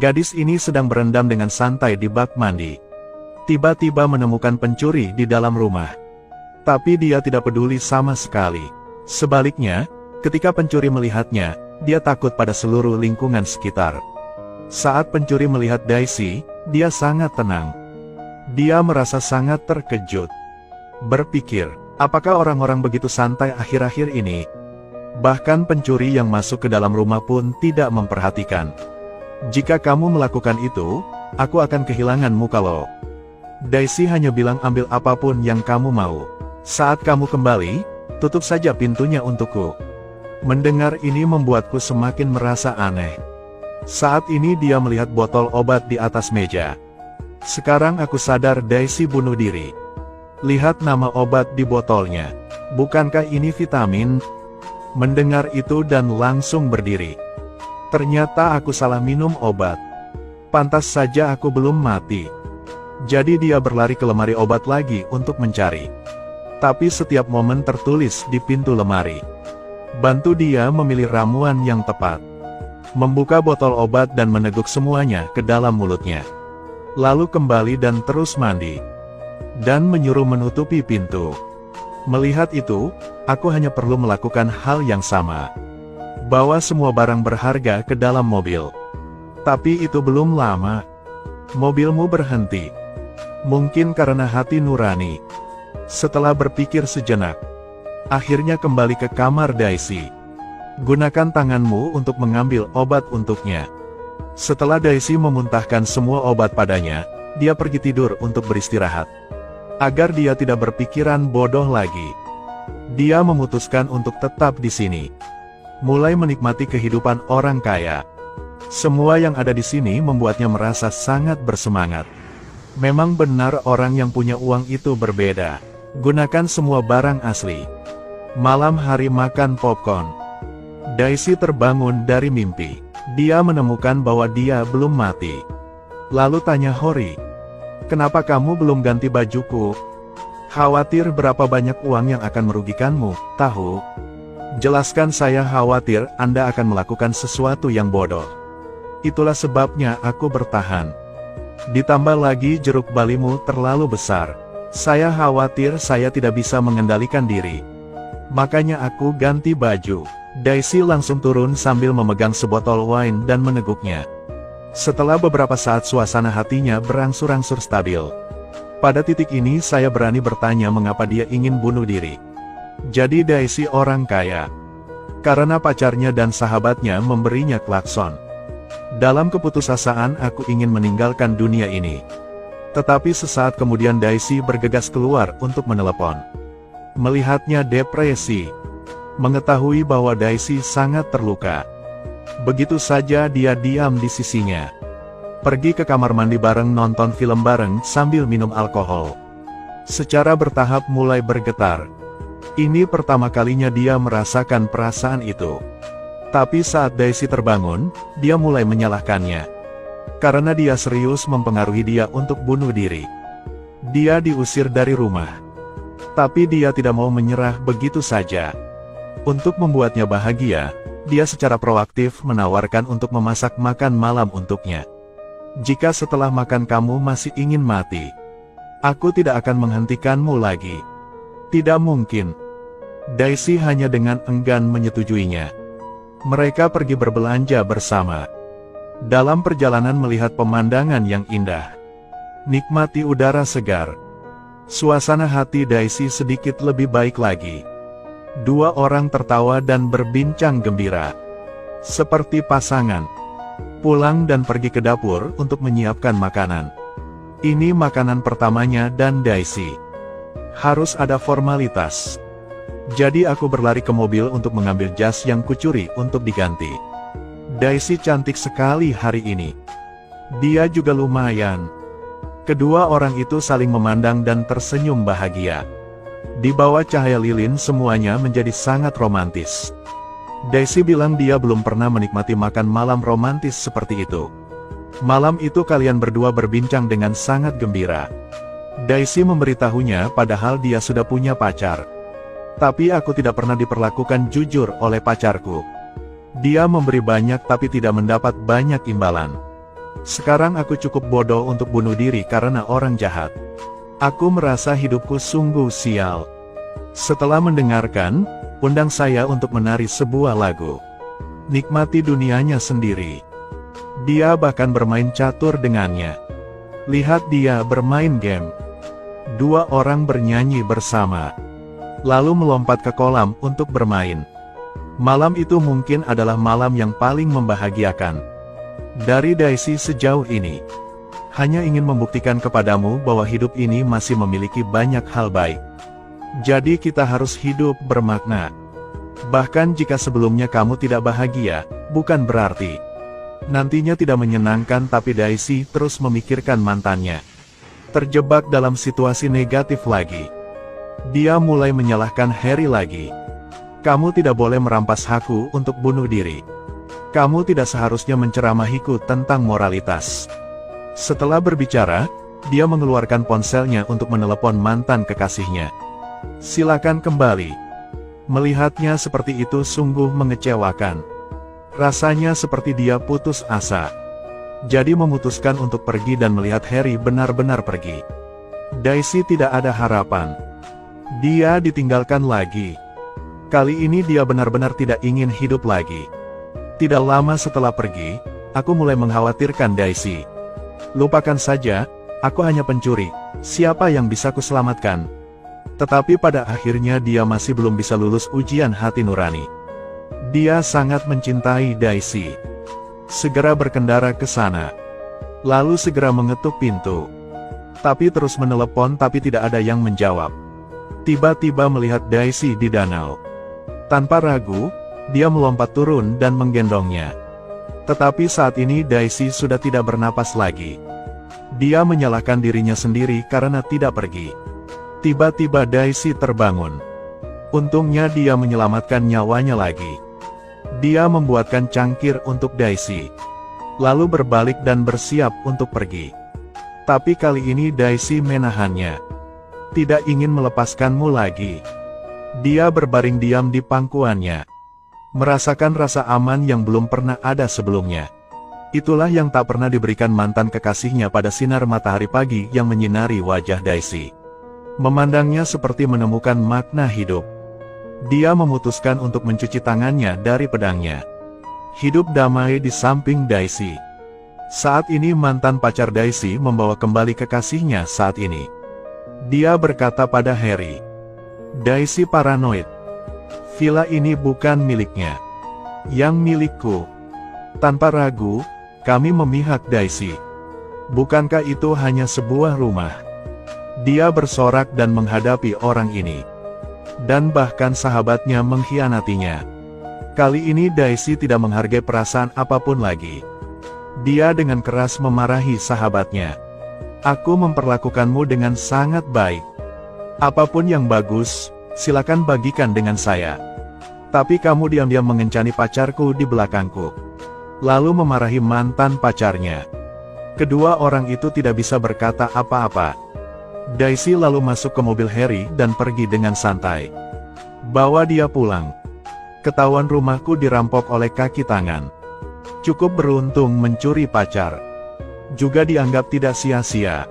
Gadis ini sedang berendam dengan santai di bak mandi. Tiba-tiba menemukan pencuri di dalam rumah. Tapi dia tidak peduli sama sekali. Sebaliknya, ketika pencuri melihatnya, dia takut pada seluruh lingkungan sekitar. Saat pencuri melihat Daisy, dia sangat tenang. Dia merasa sangat terkejut. Berpikir, apakah orang-orang begitu santai akhir-akhir ini? Bahkan pencuri yang masuk ke dalam rumah pun tidak memperhatikan. Jika kamu melakukan itu, aku akan kehilangan muka lo. Daisy hanya bilang ambil apapun yang kamu mau. Saat kamu kembali, tutup saja pintunya untukku. Mendengar ini membuatku semakin merasa aneh. Saat ini dia melihat botol obat di atas meja. Sekarang aku sadar Daisy bunuh diri. Lihat nama obat di botolnya. Bukankah ini vitamin? Mendengar itu dan langsung berdiri. Ternyata aku salah minum obat. Pantas saja aku belum mati. Jadi dia berlari ke lemari obat lagi untuk mencari. Tapi setiap momen tertulis di pintu lemari. Bantu dia memilih ramuan yang tepat. Membuka botol obat dan meneguk semuanya ke dalam mulutnya. Lalu kembali dan terus mandi. Dan menyuruh menutupi pintu. Melihat itu, aku hanya perlu melakukan hal yang sama. Bawa semua barang berharga ke dalam mobil. Tapi itu belum lama. Mobilmu berhenti. Mungkin karena hati nurani. Setelah berpikir sejenak, akhirnya kembali ke kamar Daisy. Gunakan tanganmu untuk mengambil obat untuknya. Setelah Daisy memuntahkan semua obat padanya, dia pergi tidur untuk beristirahat. Agar dia tidak berpikiran bodoh lagi, dia memutuskan untuk tetap di sini. Mulai menikmati kehidupan orang kaya. Semua yang ada di sini membuatnya merasa sangat bersemangat. Memang benar orang yang punya uang itu berbeda. Gunakan semua barang asli. Malam hari makan popcorn. Daisy terbangun dari mimpi. Dia menemukan bahwa dia belum mati. Lalu tanya Hori, "Kenapa kamu belum ganti bajuku?" "Khawatir berapa banyak uang yang akan merugikanmu, tahu?" "Jelaskan, saya khawatir Anda akan melakukan sesuatu yang bodoh. Itulah sebabnya aku bertahan. Ditambah lagi jeruk balimu terlalu besar. Saya khawatir saya tidak bisa mengendalikan diri. Makanya aku ganti baju." Daisy langsung turun sambil memegang sebotol wine dan meneguknya. Setelah beberapa saat suasana hatinya berangsur-angsur stabil. Pada titik ini saya berani bertanya mengapa dia ingin bunuh diri. Jadi Daisy orang kaya. Karena pacarnya dan sahabatnya memberinya klakson. Dalam keputusasaan aku ingin meninggalkan dunia ini. Tetapi sesaat kemudian Daisy bergegas keluar untuk menelepon. Melihatnya depresi. Mengetahui bahwa Daisy sangat terluka. Begitu saja dia diam di sisinya. Pergi ke kamar mandi bareng, nonton film bareng sambil minum alkohol. Secara bertahap mulai bergetar. Ini pertama kalinya dia merasakan perasaan itu. Tapi saat Daisy terbangun, dia mulai menyalahkannya. Karena dia serius mempengaruhi dia untuk bunuh diri. Dia diusir dari rumah. Tapi dia tidak mau menyerah begitu saja. Untuk membuatnya bahagia, dia secara proaktif menawarkan untuk memasak makan malam untuknya. "Jika setelah makan kamu masih ingin mati, aku tidak akan menghentikanmu lagi." "Tidak mungkin." Daisy hanya dengan enggan menyetujuinya. Mereka pergi berbelanja bersama. Dalam perjalanan melihat pemandangan yang indah. Nikmati udara segar. Suasana hati Daisy sedikit lebih baik lagi. Dua orang tertawa dan berbincang gembira. Seperti pasangan. Pulang dan pergi ke dapur untuk menyiapkan makanan. Ini makanan pertamanya dan Daisy. Harus ada formalitas. Jadi aku berlari ke mobil untuk mengambil jas yang kucuri untuk diganti. Daisy cantik sekali hari ini. Dia juga lumayan. Kedua orang itu saling memandang dan tersenyum bahagia. Di bawah cahaya lilin semuanya menjadi sangat romantis. Daisy bilang dia belum pernah menikmati makan malam romantis seperti itu. Malam itu kalian berdua berbincang dengan sangat gembira. Daisy memberitahunya padahal dia sudah punya pacar. "Tapi aku tidak pernah diperlakukan jujur oleh pacarku. Dia memberi banyak tapi tidak mendapat banyak imbalan. Sekarang aku cukup bodoh untuk bunuh diri karena orang jahat. Aku merasa hidupku sungguh sial. Setelah mendengarkan, undang saya untuk menari sebuah lagu. Nikmati dunianya sendiri. Dia bahkan bermain catur dengannya. Lihat dia bermain game. Dua orang bernyanyi bersama. Lalu melompat ke kolam untuk bermain. Malam itu mungkin adalah malam yang paling membahagiakan dari Daisy sejauh ini. Hanya ingin membuktikan kepadamu bahwa hidup ini masih memiliki banyak hal baik. Jadi kita harus hidup bermakna. Bahkan jika sebelumnya kamu tidak bahagia, bukan berarti nantinya tidak menyenangkan. Tapi Daisy terus memikirkan mantannya. Terjebak dalam situasi negatif lagi. Dia mulai menyalahkan Harry lagi. Kamu tidak boleh merampas hakku untuk bunuh diri. Kamu tidak seharusnya menceramahiku tentang moralitas. Setelah berbicara, dia mengeluarkan ponselnya untuk menelepon mantan kekasihnya. Silakan kembali. Melihatnya seperti itu sungguh mengecewakan. Rasanya seperti dia putus asa. Jadi memutuskan untuk pergi dan melihat Harry benar-benar pergi. Daisy tidak ada harapan. Dia ditinggalkan lagi. Kali ini dia benar-benar tidak ingin hidup lagi. Tidak lama setelah pergi, aku mulai mengkhawatirkan Daisy. Lupakan saja, aku hanya pencuri. Siapa yang bisa kuselamatkan? Tetapi pada akhirnya dia masih belum bisa lulus ujian hati nurani. Dia sangat mencintai Daisy. Segera berkendara ke sana. Lalu segera mengetuk pintu. Tapi terus menelepon tapi tidak ada yang menjawab. Tiba-tiba melihat Daisy di danau. Tanpa ragu, dia melompat turun dan menggendongnya. Tetapi saat ini Daisy sudah tidak bernapas lagi. Dia menyalahkan dirinya sendiri karena tidak pergi. Tiba-tiba Daisy terbangun. Untungnya dia menyelamatkan nyawanya lagi. Dia membuatkan cangkir untuk Daisy. Lalu berbalik dan bersiap untuk pergi. Tapi kali ini Daisy menahannya. Tidak ingin melepaskanmu lagi. Dia berbaring diam di pangkuannya. Merasakan rasa aman yang belum pernah ada sebelumnya. Itulah yang tak pernah diberikan mantan kekasihnya pada sinar matahari pagi yang menyinari wajah Daisy. Memandangnya seperti menemukan makna hidup. Dia memutuskan untuk mencuci tangannya dari pedangnya. Hidup damai di samping Daisy. Saat ini mantan pacar Daisy membawa kembali kekasihnya saat ini. Dia berkata pada Harry, "Daisy paranoid. Villa ini bukan miliknya. Yang milikku." Tanpa ragu, kami memihak Daisy. Bukankah itu hanya sebuah rumah? Dia bersorak dan menghadapi orang ini. Dan bahkan sahabatnya mengkhianatinya. Kali ini Daisy tidak menghargai perasaan apapun lagi. Dia dengan keras memarahi sahabatnya. "Aku memperlakukanmu dengan sangat baik. Apapun yang bagus, silakan bagikan dengan saya. Tapi kamu diam-diam mengencani pacarku di belakangku." Lalu memarahi mantan pacarnya. Kedua orang itu tidak bisa berkata apa-apa. Daisy lalu masuk ke mobil Harry dan pergi dengan santai. "Bawa dia pulang. Ketahuan rumahku dirampok oleh kaki tangan. Cukup beruntung mencuri pacar. Juga dianggap tidak sia-sia."